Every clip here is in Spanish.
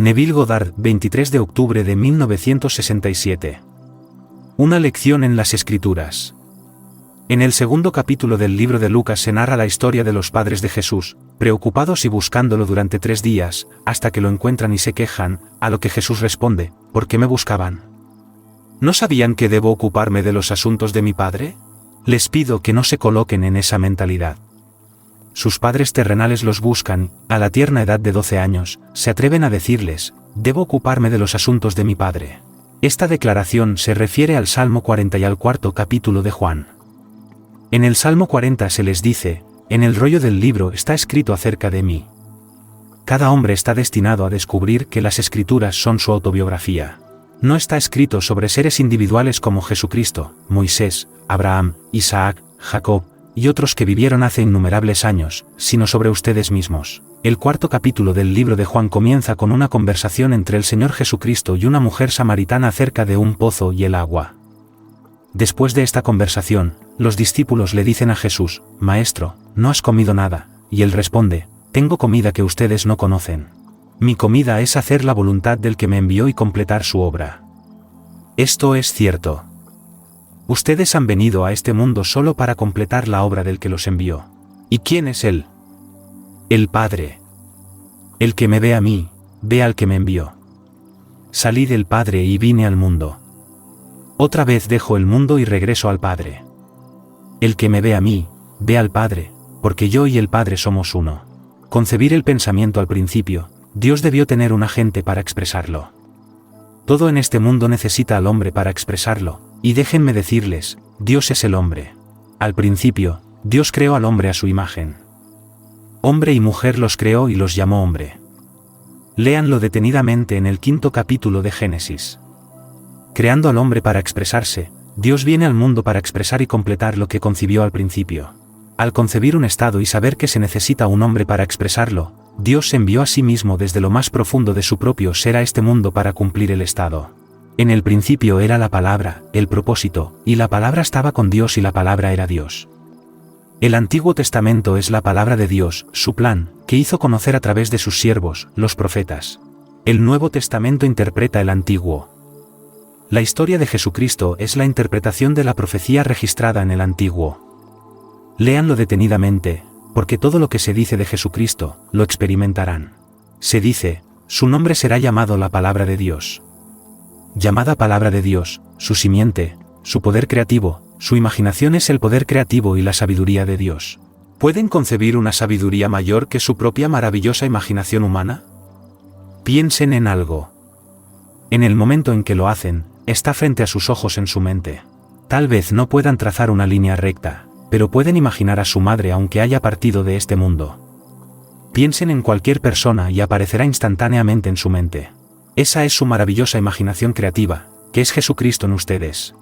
Neville Goddard, 23 de octubre de 1967. Una lección en las Escrituras. En el segundo capítulo del libro de Lucas se narra la historia de los padres de Jesús, preocupados y buscándolo durante 3 días, hasta que lo encuentran y se quejan, a lo que Jesús responde: ¿por qué me buscaban? ¿No sabían que debo ocuparme de los asuntos de mi Padre? Les pido que no se coloquen en esa mentalidad. Sus padres terrenales los buscan, a la tierna edad de 12 años, se atreven a decirles: debo ocuparme de los asuntos de mi Padre. Esta declaración se refiere al Salmo 40 y al 4 capítulo de Juan. En el Salmo 40 se les dice: en el rollo del libro está escrito acerca de mí. Cada hombre está destinado a descubrir que las Escrituras son su autobiografía. No está escrito sobre seres individuales como Jesucristo, Moisés, Abraham, Isaac, Jacob, y otros que vivieron hace innumerables años, sino sobre ustedes mismos. El cuarto capítulo del libro de Juan comienza con una conversación entre el Señor Jesucristo y una mujer samaritana acerca de un pozo y el agua. Después de esta conversación, los discípulos le dicen a Jesús: Maestro, ¿no has comido nada? Y él responde: tengo comida que ustedes no conocen. Mi comida es hacer la voluntad del que me envió y completar su obra. Esto es cierto. Ustedes han venido a este mundo solo para completar la obra del que los envió. ¿Y quién es Él? El Padre. El que me ve a mí, ve al que me envió. Salí del Padre y vine al mundo. Otra vez dejo el mundo y regreso al Padre. El que me ve a mí, ve al Padre, porque yo y el Padre somos uno. Concebir el pensamiento al principio, Dios debió tener un agente para expresarlo. Todo en este mundo necesita al hombre para expresarlo. Y déjenme decirles, Dios es el hombre. Al principio, Dios creó al hombre a su imagen. Hombre y mujer los creó y los llamó hombre. Léanlo detenidamente en el 5º capítulo de Génesis. Creando al hombre para expresarse, Dios viene al mundo para expresar y completar lo que concibió al principio. Al concebir un estado y saber que se necesita un hombre para expresarlo, Dios se envió a sí mismo desde lo más profundo de su propio ser a este mundo para cumplir el estado. En el principio era la palabra, el propósito, y la palabra estaba con Dios y la palabra era Dios. El Antiguo Testamento es la palabra de Dios, su plan, que hizo conocer a través de sus siervos, los profetas. El Nuevo Testamento interpreta el Antiguo. La historia de Jesucristo es la interpretación de la profecía registrada en el Antiguo. Léanlo detenidamente, porque todo lo que se dice de Jesucristo, lo experimentarán. Se dice: su nombre será llamado la palabra de Dios. Llamada palabra de Dios, su simiente, su poder creativo, su imaginación es el poder creativo y la sabiduría de Dios. ¿Pueden concebir una sabiduría mayor que su propia maravillosa imaginación humana? Piensen en algo. En el momento en que lo hacen, está frente a sus ojos en su mente. Tal vez no puedan trazar una línea recta, pero pueden imaginar a su madre aunque haya partido de este mundo. Piensen en cualquier persona y aparecerá instantáneamente en su mente. Esa es su maravillosa imaginación creativa, que es Jesucristo en ustedes.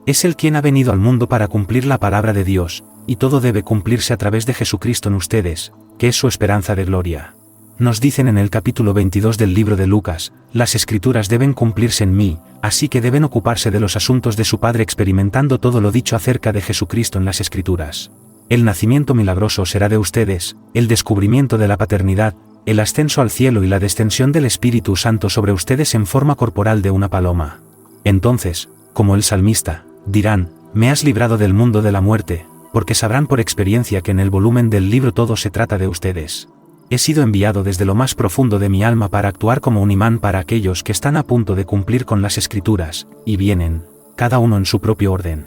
Es Él quien ha venido al mundo para cumplir la palabra de Dios, y todo debe cumplirse a través de Jesucristo en ustedes, que es su esperanza de gloria. Nos dicen en el capítulo 22 del libro de Lucas: las Escrituras deben cumplirse en mí, así que deben ocuparse de los asuntos de su Padre experimentando todo lo dicho acerca de Jesucristo en las Escrituras. El nacimiento milagroso será de ustedes, el descubrimiento de la paternidad, el ascenso al cielo y la descensión del Espíritu Santo sobre ustedes en forma corporal de una paloma. Entonces, como el salmista, dirán: me has librado del mundo de la muerte, porque sabrán por experiencia que en el volumen del libro todo se trata de ustedes. He sido enviado desde lo más profundo de mi alma para actuar como un imán para aquellos que están a punto de cumplir con las Escrituras, y vienen, cada uno en su propio orden.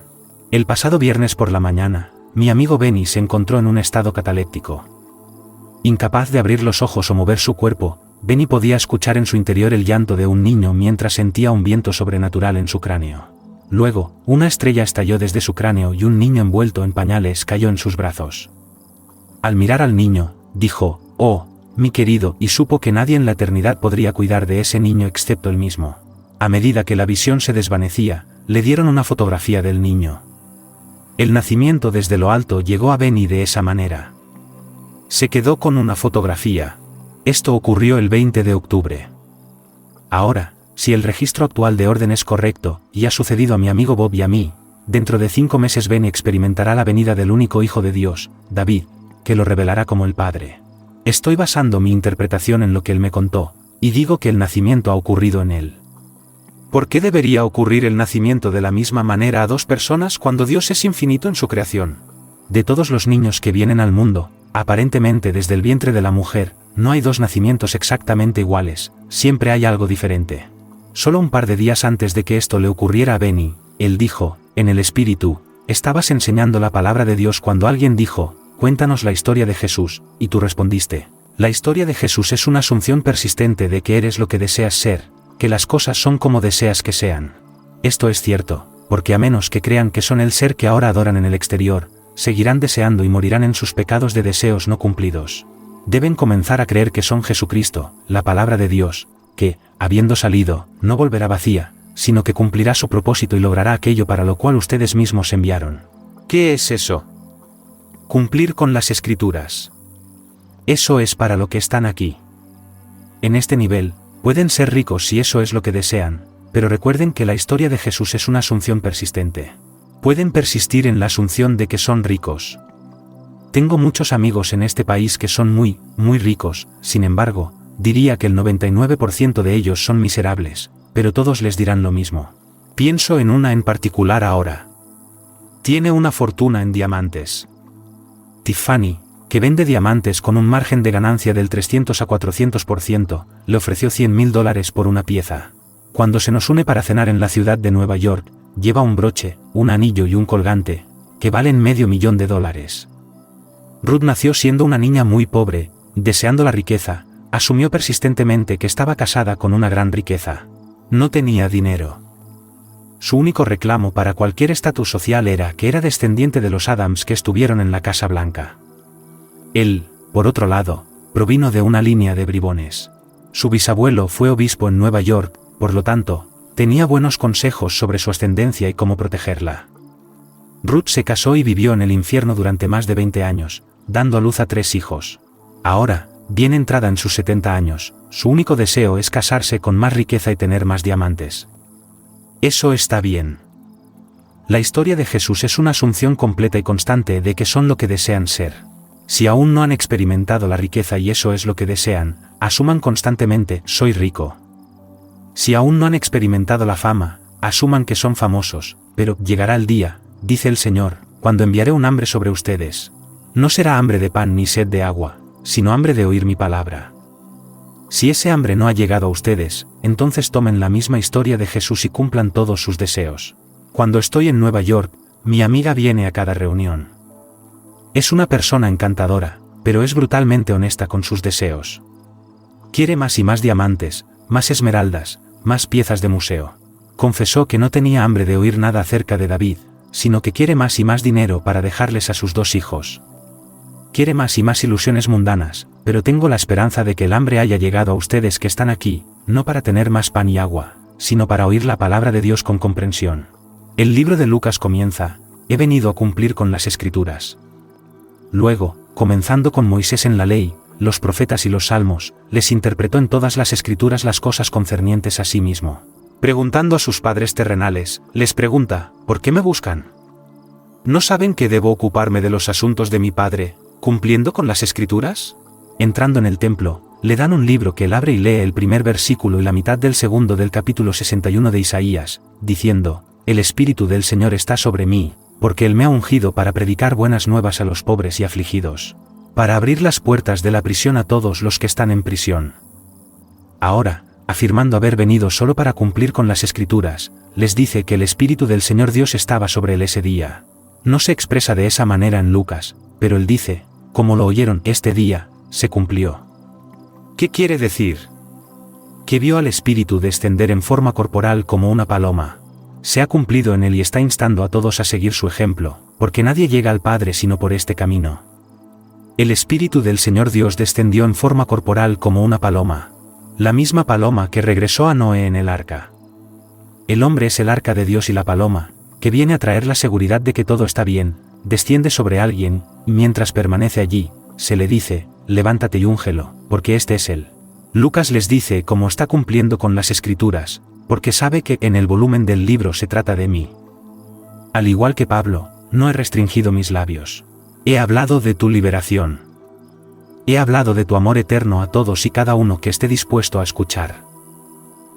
El pasado viernes por la mañana, mi amigo Benny se encontró en un estado cataléptico. Incapaz de abrir los ojos o mover su cuerpo, Benny podía escuchar en su interior el llanto de un niño mientras sentía un viento sobrenatural en su cráneo. Luego, una estrella estalló desde su cráneo y un niño envuelto en pañales cayó en sus brazos. Al mirar al niño, dijo: «Oh, mi querido», y supo que nadie en la eternidad podría cuidar de ese niño excepto él mismo. A medida que la visión se desvanecía, le dieron una fotografía del niño. El nacimiento desde lo alto llegó a Benny de esa manera. Se quedó con una fotografía. Esto ocurrió el 20 de octubre. Ahora, si el registro actual de orden es correcto, y ha sucedido a mi amigo Bob y a mí, dentro de 5 meses Benny experimentará la venida del único Hijo de Dios, David, que lo revelará como el Padre. Estoy basando mi interpretación en lo que él me contó, y digo que el nacimiento ha ocurrido en él. ¿Por qué debería ocurrir el nacimiento de la misma manera a dos personas cuando Dios es infinito en su creación? De todos los niños que vienen al mundo, aparentemente desde el vientre de la mujer, no hay dos nacimientos exactamente iguales, siempre hay algo diferente. Solo un par de días antes de que esto le ocurriera a Benny, él dijo, en el espíritu, estabas enseñando la palabra de Dios cuando alguien dijo, cuéntanos la historia de Jesús, y tú respondiste, la historia de Jesús es una asunción persistente de que eres lo que deseas ser, que las cosas son como deseas que sean. Esto es cierto, porque a menos que crean que son el ser que ahora adoran en el exterior, seguirán deseando y morirán en sus pecados de deseos no cumplidos. Deben comenzar a creer que son Jesucristo, la palabra de Dios, que, habiendo salido, no volverá vacía, sino que cumplirá su propósito y logrará aquello para lo cual ustedes mismos enviaron. ¿Qué es eso? Cumplir con las Escrituras. Eso es para lo que están aquí. En este nivel, pueden ser ricos si eso es lo que desean, pero recuerden que la historia de Jesús es una asunción persistente. Pueden persistir en la asunción de que son ricos. Tengo muchos amigos en este país que son muy ricos, sin embargo, diría que el 99% de ellos son miserables, pero todos les dirán lo mismo. Pienso en una en particular ahora. Tiene una fortuna en diamantes. Tiffany, que vende diamantes con un margen de ganancia del 300 a 400%, le ofreció $100,000 por una pieza. Cuando se nos une para cenar en la ciudad de Nueva York, lleva un broche, un anillo y un colgante, que valen $500,000. Ruth nació siendo una niña muy pobre, deseando la riqueza, asumió persistentemente que estaba casada con una gran riqueza. No tenía dinero. Su único reclamo para cualquier estatus social era que era descendiente de los Adams que estuvieron en la Casa Blanca. Él, por otro lado, provino de una línea de bribones. Su bisabuelo fue obispo en Nueva York, por lo tanto, tenía buenos consejos sobre su ascendencia y cómo protegerla. Ruth se casó y vivió en el infierno durante más de 20 años, dando a luz a 3 hijos. Ahora, bien entrada en sus 70 años, su único deseo es casarse con más riqueza y tener más diamantes. Eso está bien. La historia de Jesús es una asunción completa y constante de que son lo que desean ser. Si aún no han experimentado la riqueza y eso es lo que desean, asuman constantemente, soy rico. Si aún no han experimentado la fama, asuman que son famosos, pero llegará el día, dice el Señor, cuando enviaré un hambre sobre ustedes. No será hambre de pan ni sed de agua, sino hambre de oír mi palabra. Si ese hambre no ha llegado a ustedes, entonces tomen la misma historia de Jesús y cumplan todos sus deseos. Cuando estoy en Nueva York, mi amiga viene a cada reunión. Es una persona encantadora, pero es brutalmente honesta con sus deseos. Quiere más y más diamantes, más esmeraldas, más piezas de museo. Confesó que no tenía hambre de oír nada acerca de David, sino que quiere más y más dinero para dejarles a sus 2 hijos. Quiere más y más ilusiones mundanas, pero tengo la esperanza de que el hambre haya llegado a ustedes que están aquí, no para tener más pan y agua, sino para oír la palabra de Dios con comprensión. El libro de Lucas comienza, he venido a cumplir con las Escrituras. Luego, comenzando con Moisés en la ley, los profetas y los salmos, les interpretó en todas las Escrituras las cosas concernientes a sí mismo. Preguntando a sus padres terrenales, les pregunta, ¿por qué me buscan? ¿No saben que debo ocuparme de los asuntos de mi Padre, cumpliendo con las Escrituras? Entrando en el templo, le dan un libro que él abre y lee el primer versículo y la mitad del segundo del capítulo 61 de Isaías, diciendo, el Espíritu del Señor está sobre mí, porque Él me ha ungido para predicar buenas nuevas a los pobres y afligidos, para abrir las puertas de la prisión a todos los que están en prisión. Ahora, afirmando haber venido solo para cumplir con las Escrituras, les dice que el Espíritu del Señor Dios estaba sobre él ese día. No se expresa de esa manera en Lucas, pero él dice, como lo oyeron este día, se cumplió. ¿Qué quiere decir? Que vio al Espíritu descender en forma corporal como una paloma. Se ha cumplido en él y está instando a todos a seguir su ejemplo, porque nadie llega al Padre sino por este camino. El Espíritu del Señor Dios descendió en forma corporal como una paloma. La misma paloma que regresó a Noé en el arca. El hombre es el arca de Dios y la paloma, que viene a traer la seguridad de que todo está bien, desciende sobre alguien, y mientras permanece allí, se le dice, levántate y úngelo, porque este es él. Lucas les dice cómo está cumpliendo con las Escrituras, porque sabe que en el volumen del libro se trata de mí. Al igual que Pablo, no he restringido mis labios. He hablado de tu liberación. He hablado de tu amor eterno a todos y cada uno que esté dispuesto a escuchar.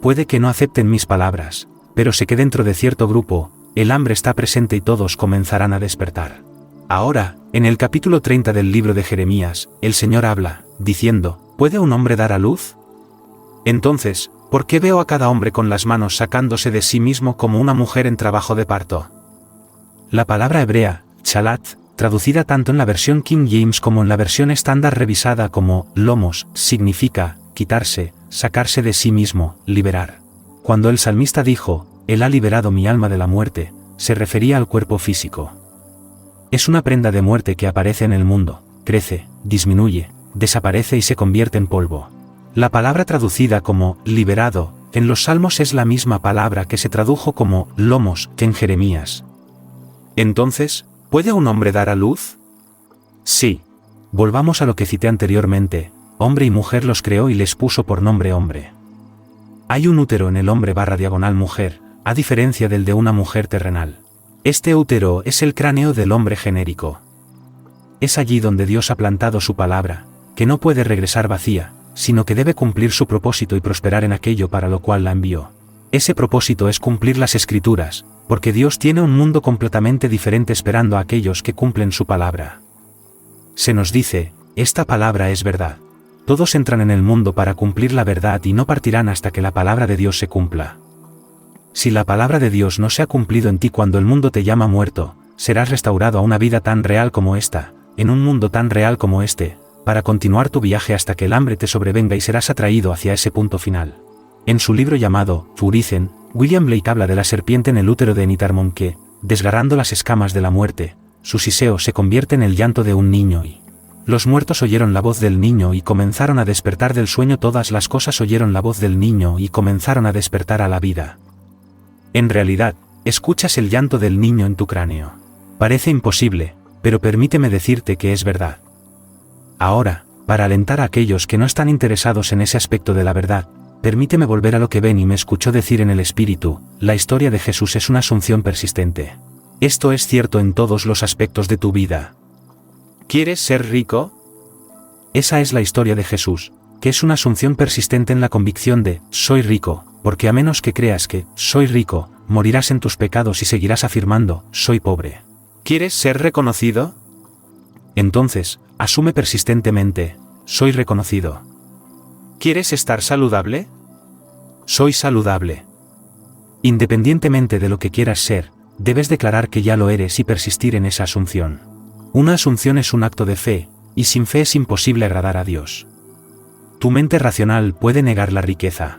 Puede que no acepten mis palabras, pero sé que dentro de cierto grupo, el hambre está presente y todos comenzarán a despertar. Ahora, en el capítulo 30 del libro de Jeremías, el Señor habla, diciendo, ¿puede un hombre dar a luz? Entonces, ¿por qué veo a cada hombre con las manos sacándose de sí mismo como una mujer en trabajo de parto? La palabra hebrea, chalat, traducida tanto en la versión King James como en la versión estándar revisada como lomos, significa quitarse, sacarse de sí mismo, liberar. Cuando el salmista dijo, Él ha liberado mi alma de la muerte, se refería al cuerpo físico. Es una prenda de muerte que aparece en el mundo, crece, disminuye, desaparece y se convierte en polvo. La palabra traducida como liberado en los Salmos es la misma palabra que se tradujo como lomos que en Jeremías. Entonces, ¿puede un hombre dar a luz? Sí. Volvamos a lo que cité anteriormente, hombre y mujer los creó y les puso por nombre hombre. Hay un útero en el hombre/mujer, a diferencia del de una mujer terrenal. Este útero es el cráneo del hombre genérico. Es allí donde Dios ha plantado su palabra, que no puede regresar vacía, sino que debe cumplir su propósito y prosperar en aquello para lo cual la envió. Ese propósito es cumplir las Escrituras, porque Dios tiene un mundo completamente diferente esperando a aquellos que cumplen su palabra. Se nos dice, esta palabra es verdad. Todos entran en el mundo para cumplir la verdad y no partirán hasta que la palabra de Dios se cumpla. Si la palabra de Dios no se ha cumplido en ti cuando el mundo te llama muerto, serás restaurado a una vida tan real como esta, en un mundo tan real como este, para continuar tu viaje hasta que el hambre te sobrevenga y serás atraído hacia ese punto final. En su libro llamado Furizen, William Blake habla de la serpiente en el útero de Enitarmon que, desgarrando las escamas de la muerte, su siseo se convierte en el llanto de un niño y los muertos oyeron la voz del niño y comenzaron a despertar del sueño. Todas las cosas oyeron la voz del niño y comenzaron a despertar a la vida. En realidad, escuchas el llanto del niño en tu cráneo. Parece imposible, pero permíteme decirte que es verdad. Ahora, para alentar a aquellos que no están interesados en ese aspecto de la verdad, permíteme volver a lo que Ben me escuchó decir en el Espíritu, la historia de Jesús es una asunción persistente. Esto es cierto en todos los aspectos de tu vida. ¿Quieres ser rico? Esa es la historia de Jesús, que es una asunción persistente en la convicción de, soy rico, porque a menos que creas que, soy rico, morirás en tus pecados y seguirás afirmando, soy pobre. ¿Quieres ser reconocido? Entonces, asume persistentemente, soy reconocido. ¿Quieres estar saludable? Soy saludable. Independientemente de lo que quieras ser, debes declarar que ya lo eres y persistir en esa asunción. Una asunción es un acto de fe, y sin fe es imposible agradar a Dios. Tu mente racional puede negar la riqueza.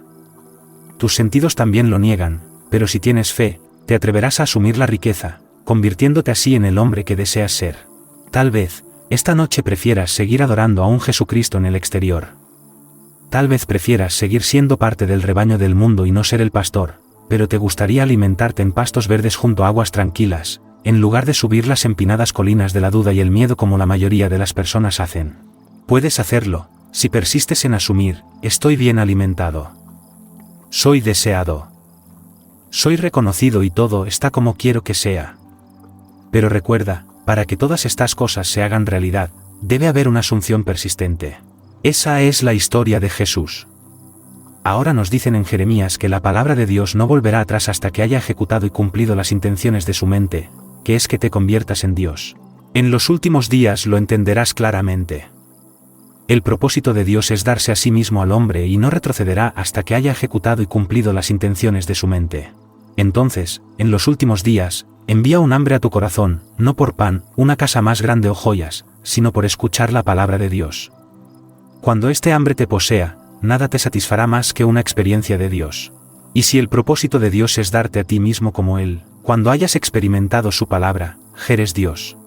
Tus sentidos también lo niegan, pero si tienes fe, te atreverás a asumir la riqueza, convirtiéndote así en el hombre que deseas ser. Tal vez, esta noche prefieras seguir adorando a un Jesucristo en el exterior. Tal vez prefieras seguir siendo parte del rebaño del mundo y no ser el pastor, pero te gustaría alimentarte en pastos verdes junto a aguas tranquilas, en lugar de subir las empinadas colinas de la duda y el miedo como la mayoría de las personas hacen. Puedes hacerlo, si persistes en asumir, estoy bien alimentado. Soy deseado. Soy reconocido y todo está como quiero que sea. Pero recuerda, para que todas estas cosas se hagan realidad, debe haber una asunción persistente. Esa es la historia de Jesús. Ahora nos dicen en Jeremías que la palabra de Dios no volverá atrás hasta que haya ejecutado y cumplido las intenciones de su mente, que es que te conviertas en Dios. En los últimos días lo entenderás claramente. El propósito de Dios es darse a sí mismo al hombre y no retrocederá hasta que haya ejecutado y cumplido las intenciones de su mente. Entonces, en los últimos días, envía un hambre a tu corazón, no por pan, una casa más grande o joyas, sino por escuchar la palabra de Dios. Cuando este hambre te posea, nada te satisfará más que una experiencia de Dios. Y si el propósito de Dios es darte a ti mismo como Él, cuando hayas experimentado su palabra, eres Dios.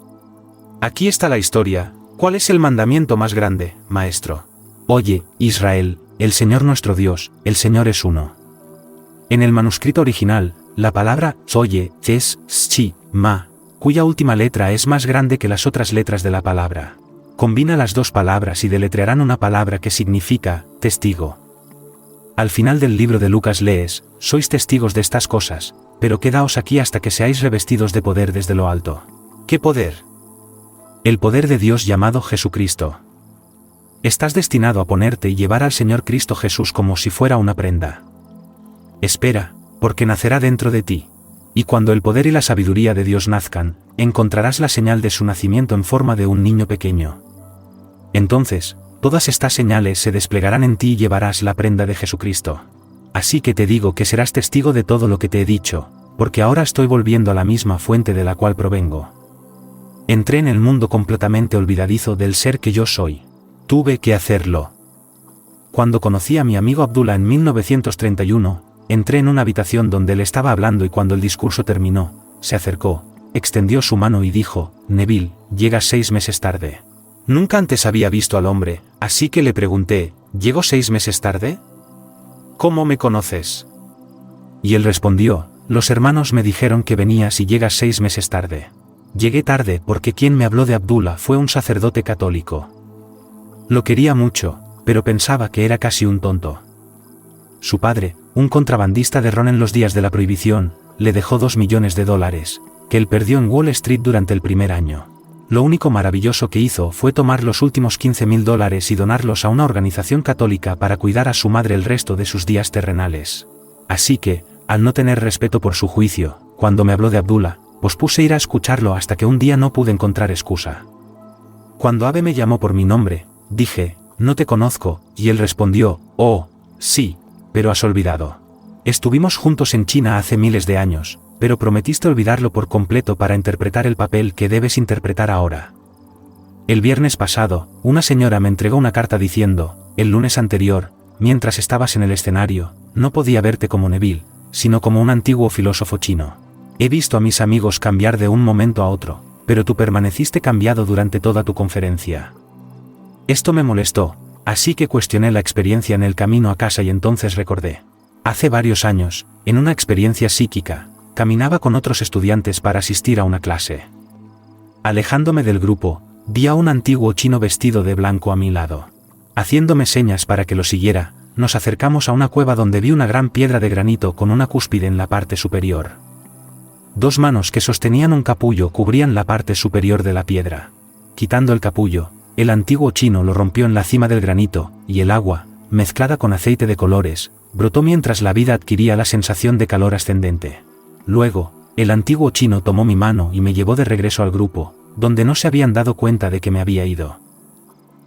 Aquí está la historia. ¿Cuál es el mandamiento más grande, maestro? Oye, Israel, el Señor nuestro Dios, el Señor es uno. En el manuscrito original, la palabra oye es shi, ma, cuya última letra es más grande que las otras letras de la palabra. Combina las dos palabras y deletrearán una palabra que significa testigo. Al final del libro de Lucas lees, sois testigos de estas cosas, pero quedaos aquí hasta que seáis revestidos de poder desde lo alto. ¿Qué poder? El poder de Dios llamado Jesucristo. Estás destinado a ponerte y llevar al Señor Cristo Jesús como si fuera una prenda. Espera, porque nacerá dentro de ti. Y cuando el poder y la sabiduría de Dios nazcan, encontrarás la señal de su nacimiento en forma de un niño pequeño. Entonces, todas estas señales se desplegarán en ti y llevarás la prenda de Jesucristo. Así que te digo que serás testigo de todo lo que te he dicho, porque ahora estoy volviendo a la misma fuente de la cual provengo. Entré en el mundo completamente olvidadizo del ser que yo soy. Tuve que hacerlo. Cuando conocí a mi amigo Abdullah en 1931, entré en una habitación donde él estaba hablando y cuando el discurso terminó, se acercó, extendió su mano y dijo: Neville, llegas 6 meses tarde. Nunca antes había visto al hombre, así que le pregunté: ¿Llego 6 meses tarde? ¿Cómo me conoces? Y él respondió: los hermanos me dijeron que venías y llegas 6 meses tarde. Llegué tarde porque quien me habló de Abdullah fue un sacerdote católico. Lo quería mucho, pero pensaba que era casi un tonto. Su padre, un contrabandista de ron en los días de la prohibición, le dejó $2 millones, que él perdió en Wall Street durante el primer año. Lo único maravilloso que hizo fue tomar los últimos $15,000 y donarlos a una organización católica para cuidar a su madre el resto de sus días terrenales. Así que, al no tener respeto por su juicio, cuando me habló de Abdullah, pospuse ir a escucharlo hasta que un día no pude encontrar excusa. Cuando Abe me llamó por mi nombre, dije: no te conozco, y él respondió: oh, sí, pero has olvidado. Estuvimos juntos en China hace miles de años, pero prometiste olvidarlo por completo para interpretar el papel que debes interpretar ahora. El viernes pasado, una señora me entregó una carta diciendo: el lunes anterior, mientras estabas en el escenario, no podía verte como Neville, sino como un antiguo filósofo chino. He visto a mis amigos cambiar de un momento a otro, pero tú permaneciste cambiado durante toda tu conferencia. Esto me molestó, así que cuestioné la experiencia en el camino a casa y entonces recordé. Hace varios años, en una experiencia psíquica, caminaba con otros estudiantes para asistir a una clase. Alejándome del grupo, vi a un antiguo chino vestido de blanco a mi lado. Haciéndome señas para que lo siguiera, nos acercamos a una cueva donde vi una gran piedra de granito con una cúspide en la parte superior. 2 manos que sostenían un capullo cubrían la parte superior de la piedra. Quitando el capullo, el antiguo chino lo rompió en la cima del granito, y el agua, mezclada con aceite de colores, brotó mientras la vida adquiría la sensación de calor ascendente. Luego, el antiguo chino tomó mi mano y me llevó de regreso al grupo, donde no se habían dado cuenta de que me había ido.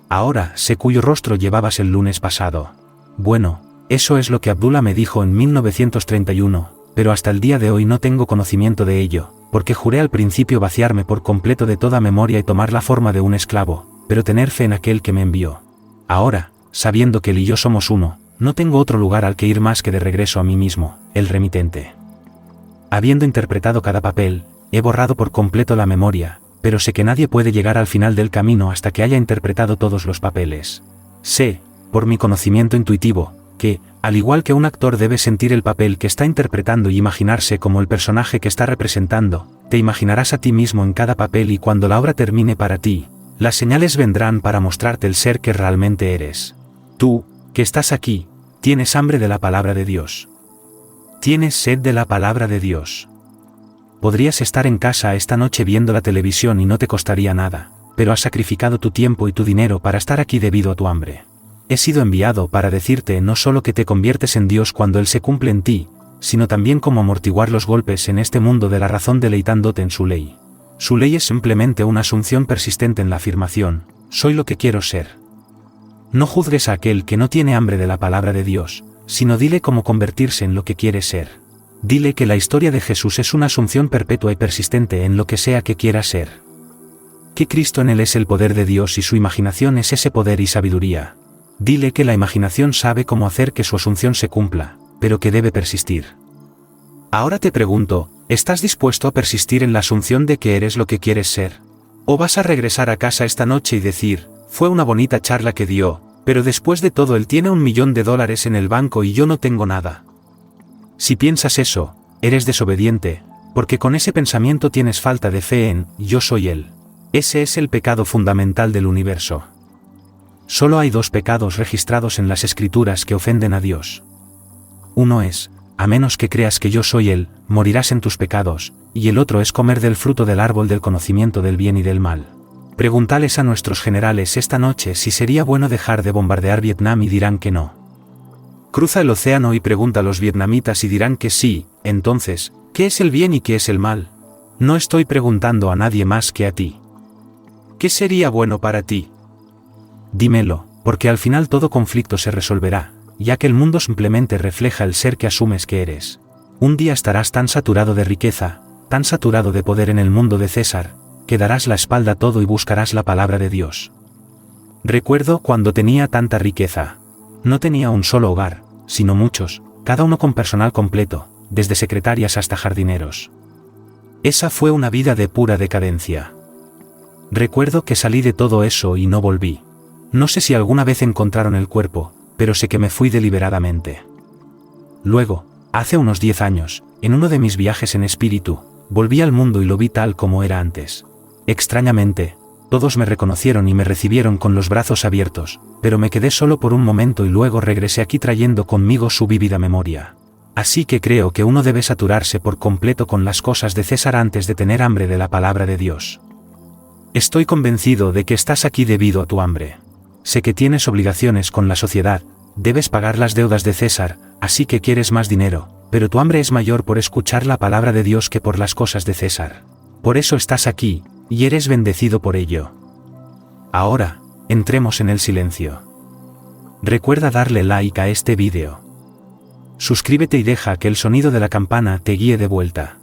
Ahora sé cuyo rostro llevabas el lunes pasado. Bueno, eso es lo que Abdullah me dijo en 1931, pero hasta el día de hoy no tengo conocimiento de ello, porque juré al principio vaciarme por completo de toda memoria y tomar la forma de un esclavo, pero tener fe en aquel que me envió. Ahora, sabiendo que él y yo somos uno, no tengo otro lugar al que ir más que de regreso a mí mismo, el remitente. Habiendo interpretado cada papel, he borrado por completo la memoria, pero sé que nadie puede llegar al final del camino hasta que haya interpretado todos los papeles. Sé, por mi conocimiento intuitivo, que, al igual que un actor debe sentir el papel que está interpretando y imaginarse como el personaje que está representando, te imaginarás a ti mismo en cada papel y cuando la obra termine para ti, las señales vendrán para mostrarte el ser que realmente eres. Tú, que estás aquí, tienes hambre de la palabra de Dios. Tienes sed de la palabra de Dios. Podrías estar en casa esta noche viendo la televisión y no te costaría nada, pero has sacrificado tu tiempo y tu dinero para estar aquí debido a tu hambre. He sido enviado para decirte no solo que te conviertes en Dios cuando Él se cumple en ti, sino también cómo amortiguar los golpes en este mundo de la razón deleitándote en su ley. Su ley es simplemente una asunción persistente en la afirmación: soy lo que quiero ser. No juzgues a aquel que no tiene hambre de la palabra de Dios, sino dile cómo convertirse en lo que quiere ser. Dile que la historia de Jesús es una asunción perpetua y persistente en lo que sea que quiera ser. Que Cristo en él es el poder de Dios y su imaginación es ese poder y sabiduría. Dile que la imaginación sabe cómo hacer que su asunción se cumpla, pero que debe persistir. Ahora te pregunto, ¿estás dispuesto a persistir en la asunción de que eres lo que quieres ser? ¿O vas a regresar a casa esta noche y decir, fue una bonita charla que dio, pero después de todo él tiene $1 millón en el banco y yo no tengo nada? Si piensas eso, eres desobediente, porque con ese pensamiento tienes falta de fe en yo soy él. Ese es el pecado fundamental del universo. Solo hay 2 pecados registrados en las Escrituras que ofenden a Dios. Uno es, a menos que creas que yo soy Él, morirás en tus pecados, y el otro es comer del fruto del árbol del conocimiento del bien y del mal. Preguntales a nuestros generales esta noche si sería bueno dejar de bombardear Vietnam y dirán que no. Cruza el océano y pregunta a los vietnamitas y dirán que sí. Entonces, ¿qué es el bien y qué es el mal? No estoy preguntando a nadie más que a ti. ¿Qué sería bueno para ti? Dímelo, porque al final todo conflicto se resolverá, ya que el mundo simplemente refleja el ser que asumes que eres. Un día estarás tan saturado de riqueza, tan saturado de poder en el mundo de César, que darás la espalda a todo y buscarás la palabra de Dios. Recuerdo cuando tenía tanta riqueza. No tenía un solo hogar, sino muchos, cada uno con personal completo, desde secretarias hasta jardineros. Esa fue una vida de pura decadencia. Recuerdo que salí de todo eso y no volví. No sé si alguna vez encontraron el cuerpo, pero sé que me fui deliberadamente. Luego, hace unos 10 años, en uno de mis viajes en espíritu, volví al mundo y lo vi tal como era antes. Extrañamente, todos me reconocieron y me recibieron con los brazos abiertos, pero me quedé solo por un momento y luego regresé aquí trayendo conmigo su vívida memoria. Así que creo que uno debe saturarse por completo con las cosas de César antes de tener hambre de la palabra de Dios. Estoy convencido de que estás aquí debido a tu hambre. Sé que tienes obligaciones con la sociedad, debes pagar las deudas de César, así que quieres más dinero, pero tu hambre es mayor por escuchar la palabra de Dios que por las cosas de César. Por eso estás aquí, y eres bendecido por ello. Ahora, entremos en el silencio. Recuerda darle like a este vídeo. Suscríbete y deja que el sonido de la campana te guíe de vuelta.